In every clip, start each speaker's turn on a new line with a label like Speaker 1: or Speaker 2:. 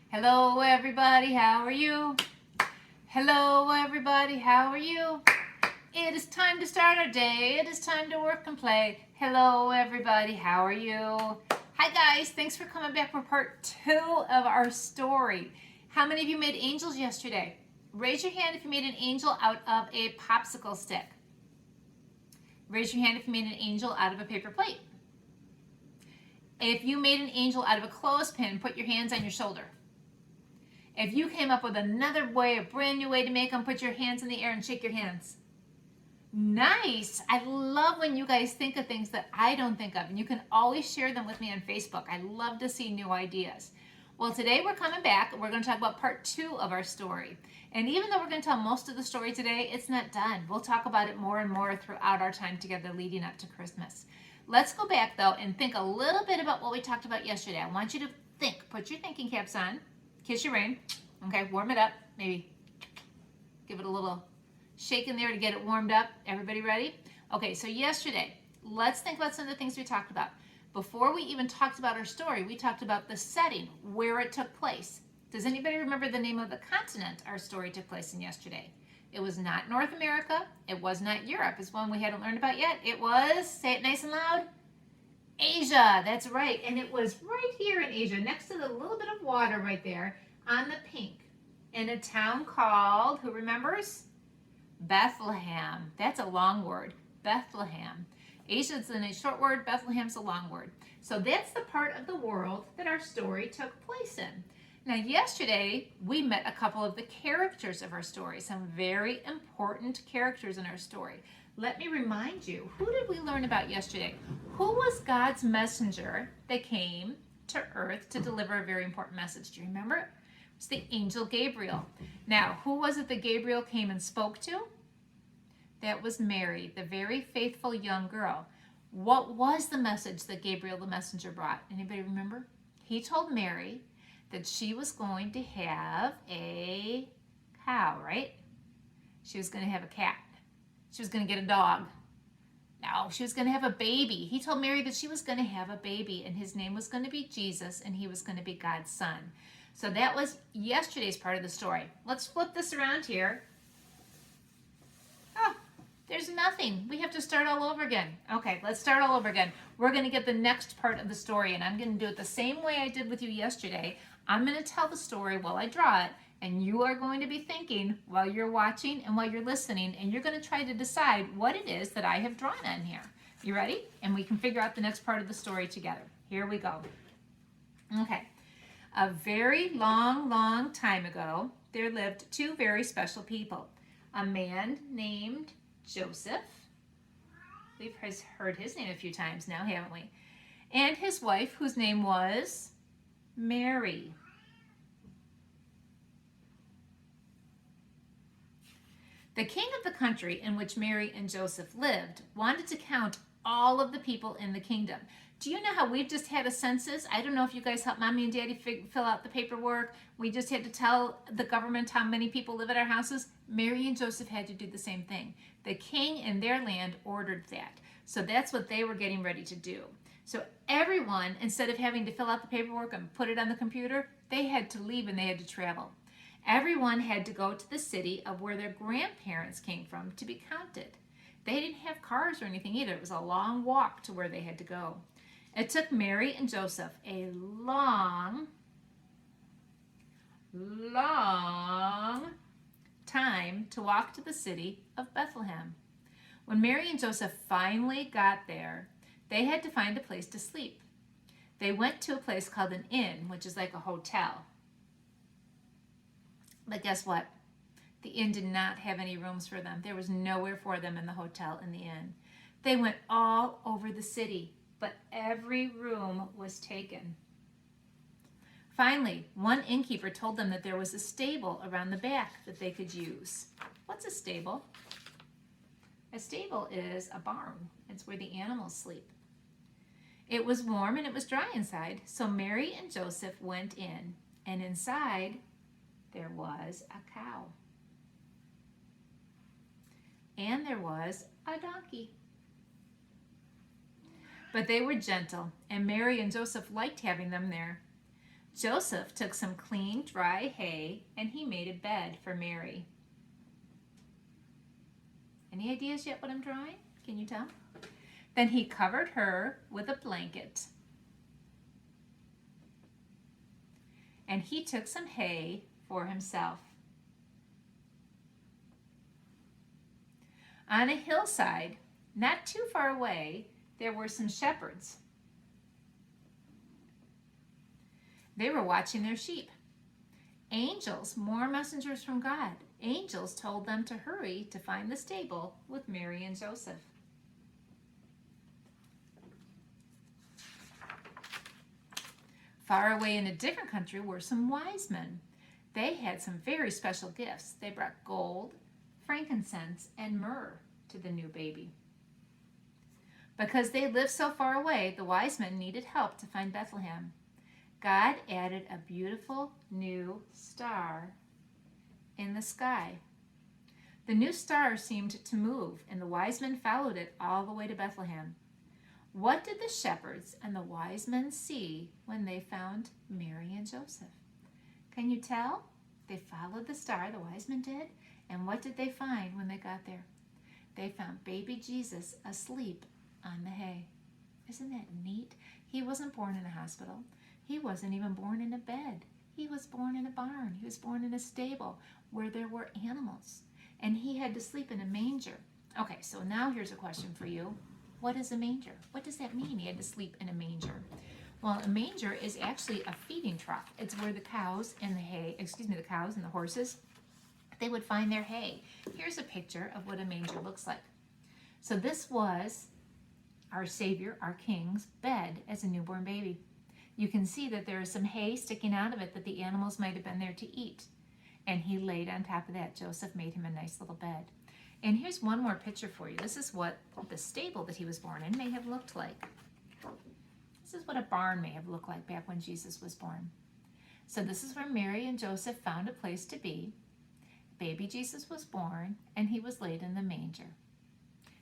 Speaker 1: Hello everybody, how are you? Hello everybody, how are you? It is time to start our day. It is time to work and play. Hello everybody, how are you? Hi guys, thanks for coming back for part 2 of our story. How many of you made angels yesterday? Raise your hand if you made an angel out of a popsicle stick. Raise your hand if you made an angel out of a paper plate. If you made an angel out of a clothespin, put your hands on your shoulder. If you came up with another way, a brand new way to make them, put your hands in the air and shake your hands. Nice. I love when you guys think of things that I don't think of, and you can always share them with me on Facebook. I love to see new ideas. Well, today we're coming back. We're going to talk about part 2 of our story. And even though we're going to tell most of the story today, it's not done. We'll talk about it more and more throughout our time together leading up to Christmas. Let's go back, though, and think a little bit about what we talked about yesterday. I want you to think. Put your thinking caps on. Kiss your brain. Okay, warm it up. Maybe give it a little shake in there to get it warmed up. Everybody ready? Okay, so yesterday, let's think about some of the things we talked about. Before we even talked about our story, we talked about the setting, where it took place. Does anybody remember the name of the continent our story took place in yesterday? It was not North America. It was not Europe. It's one we hadn't learned about yet. It was, say it nice and loud, Asia. That's right. And it was right here in Asia, next to the little bit of water right there on the pink, in a town called, who remembers? Bethlehem. That's a long word. Bethlehem. Asia's a short word. Bethlehem's a long word. So that's the part of the world that our story took place in. Now, yesterday, we met a couple of the characters of our story, some very important characters in our story. Let me remind you, who did we learn about yesterday? Who was God's messenger that came to earth to deliver a very important message? Do you remember? It was the angel Gabriel. Now, who was it that Gabriel came and spoke to? That was Mary, the very faithful young girl. What was the message that Gabriel the messenger brought? Anybody remember? He told Mary that she was going to have a cow, right? She was going to have a cat. She was going to get a dog. No, she was going to have a baby. He told Mary that she was going to have a baby, and his name was going to be Jesus, and he was going to be God's son. So that was yesterday's part of the story. Let's flip this around here. Oh, there's nothing. We have to start all over again. Okay, let's start all over again. We're going to get the next part of the story, and I'm going to do it the same way I did with you yesterday. I'm going to tell the story while I draw it, and you are going to be thinking while you're watching and while you're listening, and you're going to try to decide what it is that I have drawn on here. You ready? And we can figure out the next part of the story together. Here we go. Okay. A very long, long time ago, there lived two very special people. A man named Joseph. We've heard his name a few times now, haven't we? And his wife, whose name was Mary. The king of the country in which Mary and Joseph lived wanted to count all of the people in the kingdom. Do you know how we've just had a census? I don't know if you guys help Mommy and Daddy fill out the paperwork. We just had to tell the government how many people live at our houses. Mary and Joseph had to do the same thing. The king in their land ordered that. So that's what they were getting ready to do. So everyone, instead of having to fill out the paperwork and put it on the computer, they had to leave and they had to travel. Everyone had to go to the city of where their grandparents came from to be counted. They didn't have cars or anything either. It was a long walk to where they had to go. It took Mary and Joseph a long time to walk to the city of Bethlehem. When Mary and Joseph finally got there, they had to find a place to sleep. They went to a place called an inn, which is like a hotel. But guess what? The inn did not have any rooms for them. There was nowhere for them in the hotel in the inn. They went all over the city, but every room was taken. Finally, one innkeeper told them that there was a stable around the back that they could use. What's a stable? A stable is a barn. It's where the animals sleep. It was warm and it was dry inside, so Mary and Joseph went in, and inside there was a cow. And there was a donkey. But they were gentle, and Mary and Joseph liked having them there. Joseph took some clean, dry hay and he made a bed for Mary. Any ideas yet what I'm drawing? Can you tell? Then he covered her with a blanket. And he took some hay for himself. On a hillside, not too far away, there were some shepherds. They were watching their sheep. Angels, more messengers from God, angels told them to hurry to find the stable with Mary and Joseph. Far away in a different country were some wise men. They had some very special gifts. They brought gold, frankincense, and myrrh to the new baby. Because they lived so far away, the wise men needed help to find Bethlehem. God added a beautiful new star in the sky. The new star seemed to move, and the wise men followed it all the way to Bethlehem. What did the shepherds and the wise men see when they found Mary and Joseph? Can you tell? They followed the star, the wise men did, and what did they find when they got there? They found baby Jesus asleep on the hay. Isn't that neat? He wasn't born in a hospital. He wasn't even born in a bed. He was born in a barn. He was born in a stable where there were animals, and he had to sleep in a manger. Okay, so now here's a question for you. What is a manger? What does that mean, he had to sleep in a manger? Well, a manger is actually a feeding trough. It's where the cows and the cows and the horses, they would find their hay. Here's a picture of what a manger looks like. So this was our Savior, our King's bed as a newborn baby. You can see that there is some hay sticking out of it that the animals might have been there to eat. And he laid on top of that. Joseph made him a nice little bed. And here's one more picture for you. This is what the stable that he was born in may have looked like. This is what a barn may have looked like back when Jesus was born. So this is where Mary and Joseph found a place to be. Baby Jesus was born, and he was laid in the manger.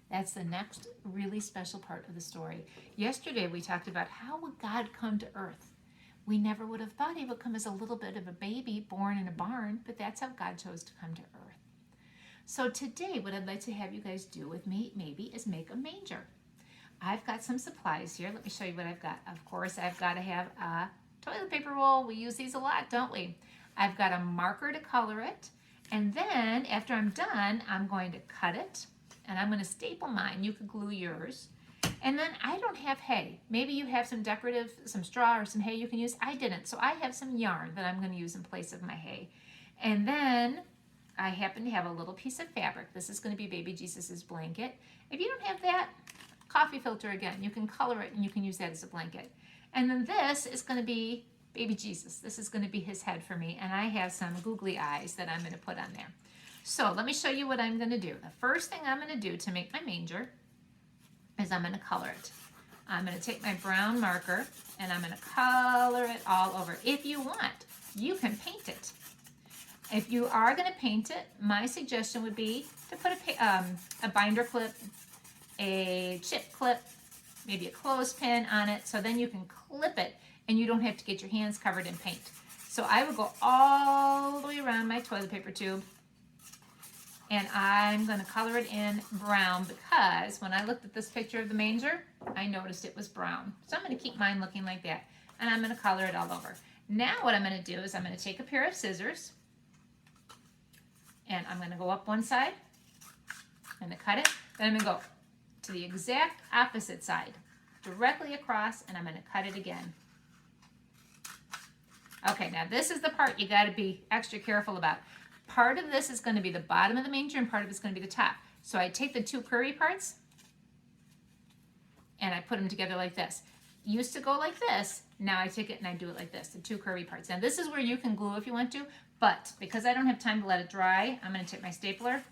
Speaker 1: That's the next really special part of the story. Yesterday we talked about how would God come to earth. We never would have thought he would come as a little bit of a baby born in a barn, but that's how God chose to come to earth. So today what I'd like to have you guys do with me maybe is make a manger. I've got some supplies here. Let me show you what I've got. Of course, I've got to have a toilet paper roll. We use these a lot, don't we? I've got a marker to color it. And then after I'm done, I'm going to cut it. And I'm going to staple mine. You could glue yours. And then I don't have hay. Maybe you have some decorative, some straw or some hay you can use. I didn't. So I have some yarn that I'm going to use in place of my hay. And then I happen to have a little piece of fabric. This is going to be baby Jesus's blanket. If you don't have that, coffee filter again. You can color it and you can use that as a blanket. And then this is going to be baby Jesus. This is going to be his head for me. And I have some googly eyes that I'm going to put on there. So let me show you what I'm going to do. The first thing I'm going to do to make my manger is I'm going to color it. I'm going to take my brown marker and I'm going to color it all over. If you want, you can paint it. If you are going to paint it, my suggestion would be to put a binder clip, a chip clip, maybe a clothespin on it, so then you can clip it and you don't have to get your hands covered in paint. So I would go all the way around my toilet paper tube, and I'm going to color it in brown because when I looked at this picture of the manger, I noticed it was brown. So I'm going to keep mine looking like that, and I'm going to color it all over. Now what I'm going to do is I'm going to take a pair of scissors, and I'm going to go up one side, I'm going to cut it, then I'm going to go to the exact opposite side, directly across, and I'm going to cut it again. Okay, now this is the part you got to be extra careful about. Part of this is going to be the bottom of the manger and part of it's going to be the top. So I take the two curvy parts and I put them together like this. Used to go like this. Now I take it and I do it like this, the two curvy parts. Now this is where you can glue if you want to, but because I don't have time to let it dry, I'm going to take my stapler,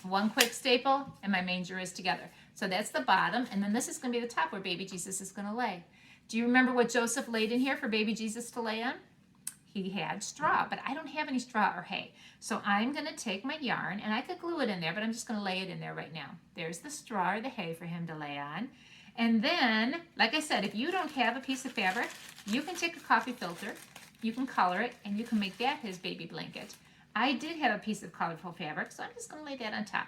Speaker 1: one quick staple, and my manger is together. So that's the bottom, and then this is going to be the top where baby Jesus is going to lay. Do you remember what Joseph laid in here for baby Jesus to lay on? He had straw, but I don't have any straw or hay. So I'm going to take my yarn, and I could glue it in there, but I'm just going to lay it in there right now. There's the straw or the hay for him to lay on. And then, like I said, if you don't have a piece of fabric, you can take a coffee filter, you can color it, and you can make that his baby blanket. I did have a piece of colorful fabric, so I'm just going to lay that on top.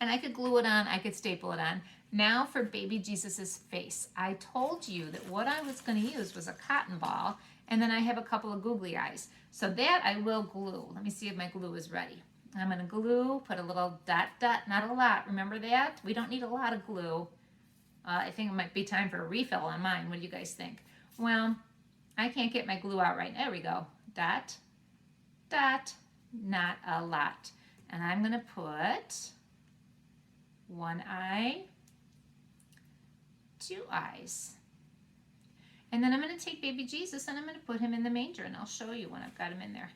Speaker 1: And I could glue it on, I could staple it on. Now for baby Jesus's face. I told you that what I was going to use was a cotton ball, and then I have a couple of googly eyes. So that I will glue. Let me see if my glue is ready. I'm going to glue, put a little dot, not a lot. Remember that? We don't need a lot of glue. I think it might be time for a refill on mine. What do you guys think? Well, I can't get my glue out right now. There we go. Dot, not a lot. And I'm going to put one eye, two eyes. And then I'm going to take baby Jesus and I'm going to put him in the manger, and I'll show you when I've got him in there.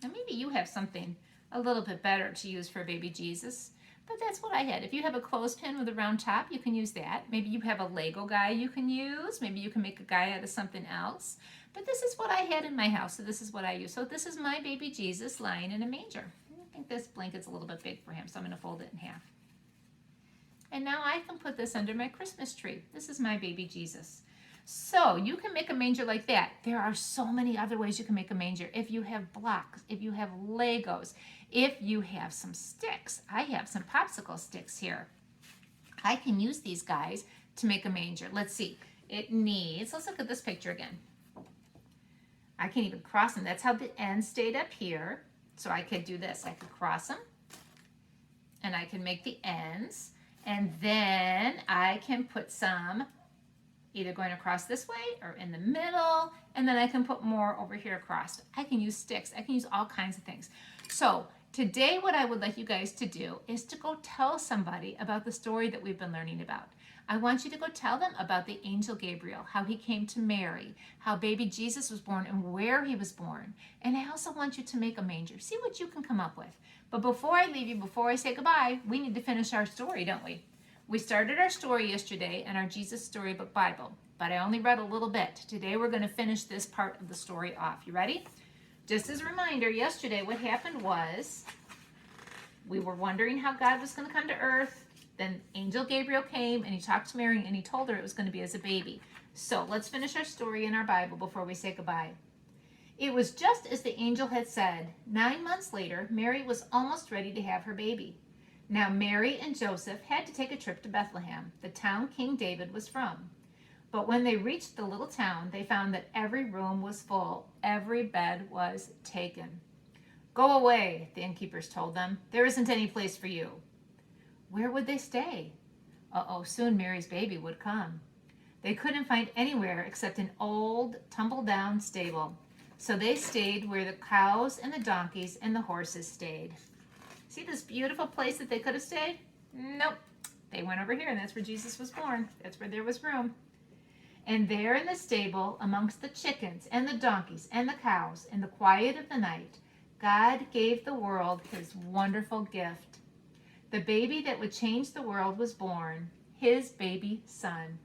Speaker 1: Now maybe you have something a little bit better to use for baby Jesus, but that's what I had. If you have a clothespin with a round top, you can use that. Maybe you have a Lego guy you can use. Maybe you can make a guy out of something else. But this is what I had in my house, so this is what I use. So this is my baby Jesus lying in a manger. I think this blanket's a little bit big for him, so I'm going to fold it in half. And now I can put this under my Christmas tree. This is my baby Jesus. So you can make a manger like that. There are so many other ways you can make a manger. If you have blocks, if you have Legos, if you have some sticks. I have some popsicle sticks here. I can use these guys to make a manger. Let's see. It needs, let's look at this picture again. I can even cross them. That's how the ends stayed up here. So I could do this. I could cross them, and I can make the ends. And then I can put some either going across this way or in the middle, and then I can put more over here across. I can use sticks. I can use all kinds of things. So today what I would like you guys to do is to go tell somebody about the story that we've been learning about. I want you to go tell them about the angel Gabriel, how he came to Mary, how baby Jesus was born and where he was born. And I also want you to make a manger. See what you can come up with. But before I leave you, before I say goodbye, we need to finish our story, don't we? We started our story yesterday in our Jesus Storybook Bible, but I only read a little bit. Today we're going to finish this part of the story off. You ready? Just as a reminder, yesterday what happened was we were wondering how God was going to come to earth. Then Angel Gabriel came and he talked to Mary and he told her it was going to be as a baby. So let's finish our story in our Bible before we say goodbye. It was just as the angel had said. 9 months later, Mary was almost ready to have her baby. Now Mary and Joseph had to take a trip to Bethlehem, the town King David was from. But when they reached the little town, they found that every room was full. Every bed was taken. "Go away," the innkeepers told them. "There isn't any place for you." Where would they stay? Soon Mary's baby would come. They couldn't find anywhere except an old, tumble-down stable. So they stayed where the cows and the donkeys and the horses stayed. See this beautiful place that they could have stayed? Nope. They went over here, and that's where Jesus was born. That's where there was room. And there in the stable, amongst the chickens and the donkeys and the cows, in the quiet of the night, God gave the world his wonderful gift. The baby that would change the world was born, his baby son.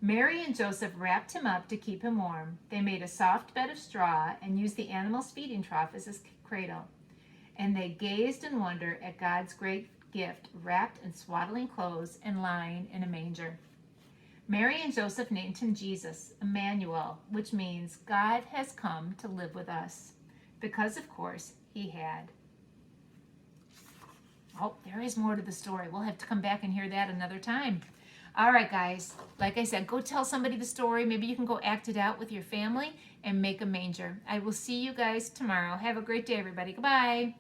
Speaker 1: Mary and Joseph wrapped him up to keep him warm. They made a soft bed of straw and used the animal's feeding trough as his cradle. And they gazed in wonder at God's great gift, wrapped in swaddling clothes and lying in a manger. Mary and Joseph named him Jesus, Emmanuel, which means God has come to live with us. Because, of course, he had. Oh, there is more to the story. We'll have to come back and hear that another time. All right, guys. Like I said, go tell somebody the story. Maybe you can go act it out with your family and make a manger. I will see you guys tomorrow. Have a great day, everybody. Goodbye.